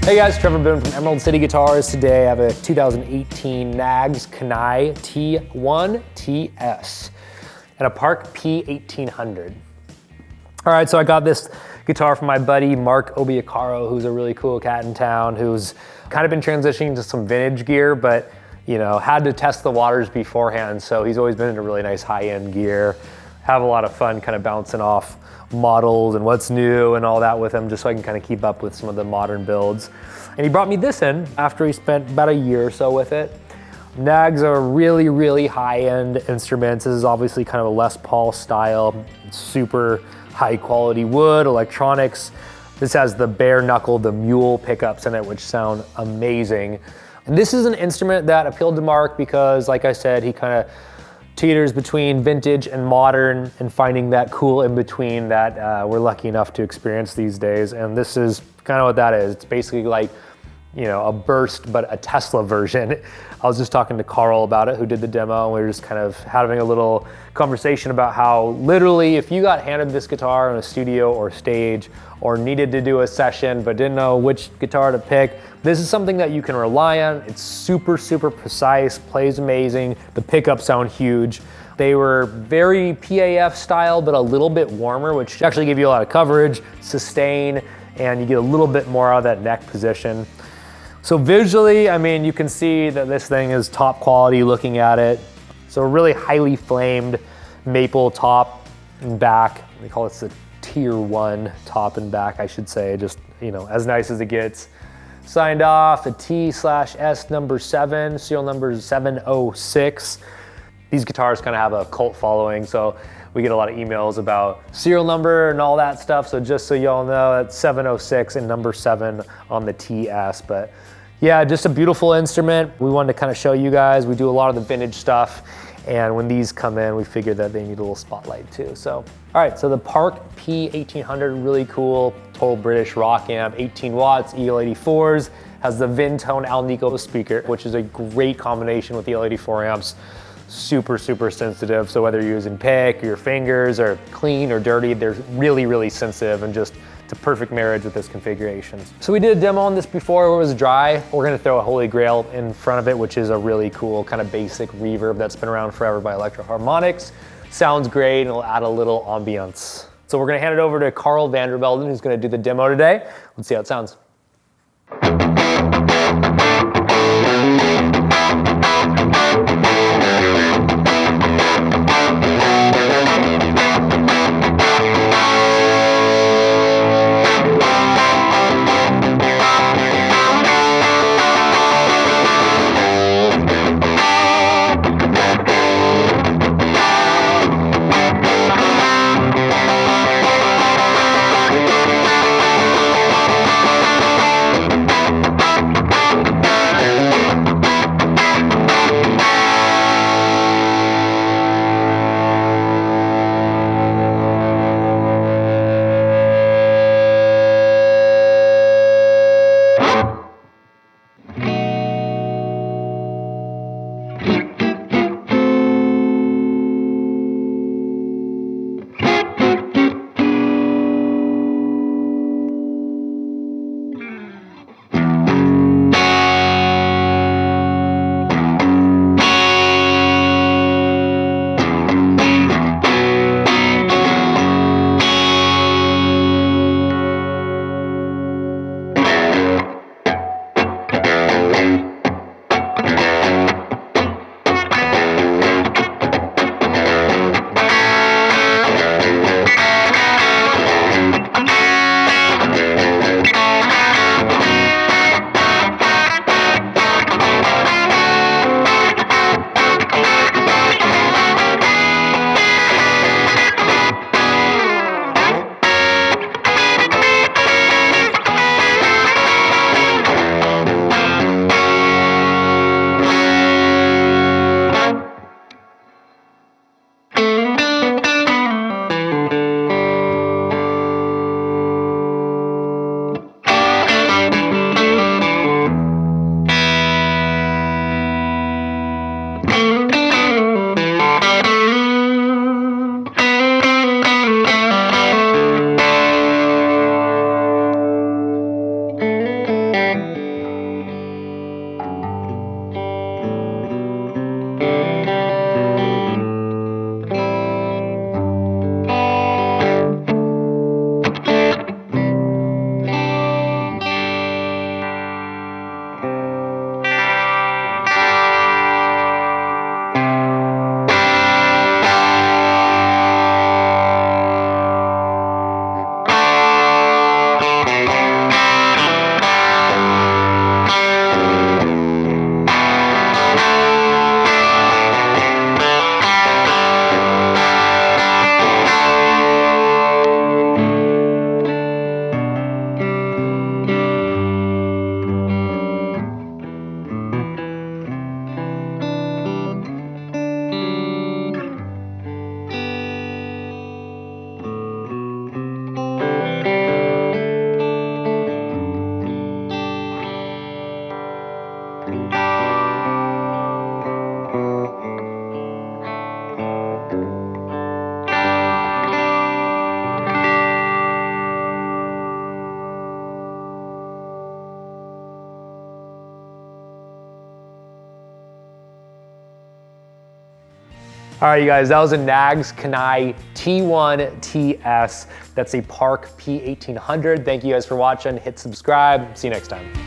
Hey guys, Trevor from Emerald City Guitars. Today I have a 2018 Knaggs Kenai-T1 T and a Park P1800. All right, so I got this guitar from my buddy Mark Obiacaro, who's a really cool cat in town, who's kind of been transitioning to some vintage gear, but you know, had to test the waters beforehand. So he's always been into really nice high-end gear. Have a lot of fun kind of bouncing off models and what's new and all that with him, just so I can kind of keep up with some of the modern builds. And he brought me this in after he spent about a year or so with it. Knaggs are really, really high-end instruments. This is obviously kind of a Les Paul style, super high quality wood, electronics. This has the bare knuckle, the mule pickups in it, which sound amazing. And this is an instrument that appealed to Mark because, like I said, he kind of teeters between vintage and modern and finding that cool in between that we're lucky enough to experience these days. And this is kind of what that is. It's basically like, you know, a burst, but a Tesla version. I was just talking to Karl about it, who did the demo, and we were just kind of having a little conversation about how literally if you got handed this guitar in a studio or stage or needed to do a session but didn't know which guitar to pick, this is something that you can rely on. It's super, super precise, plays amazing. The pickups sound huge. They were very PAF style, but a little bit warmer, which actually give you a lot of coverage, sustain, and you get a little bit more out of that neck position. So visually, I mean, you can see that this thing is top quality looking at it. So a really highly flamed maple top and back. They call it the tier 1 top and back, I should say, just, you know, as nice as it gets. Signed off a T/S number 7, serial number 706. These guitars kind of have a cult following, so we get a lot of emails about serial number and all that stuff. So just so y'all know, that's 706 and number 7 on the TS. But yeah, just a beautiful instrument. We wanted to kind of show you guys. We do a lot of the vintage stuff, and when these come in, we figured that they need a little spotlight too. So, all right, so the Park P1800, really cool, total British rock amp, 18 watts, EL84s, has the vin-tone Alnico speaker, which is a great combination with the EL84 amps. Super, super sensitive. So whether you're using pick or your fingers or clean or dirty, they're really, really sensitive, and just it's a perfect marriage with this configuration. So we did a demo on this before where it was dry. We're gonna throw a Holy Grail in front of it, which is a really cool kind of basic reverb that's been around forever by Electro Harmonics. Sounds great, and it'll add a little ambiance. So we're gonna hand it over to Karl Vandervelden, who's gonna do the demo today. Let's see how it sounds. All right, you guys, that was a Knaggs Kenai-T1 TS. That's a Park P1800. Thank you guys for watching. Hit subscribe. See you next time.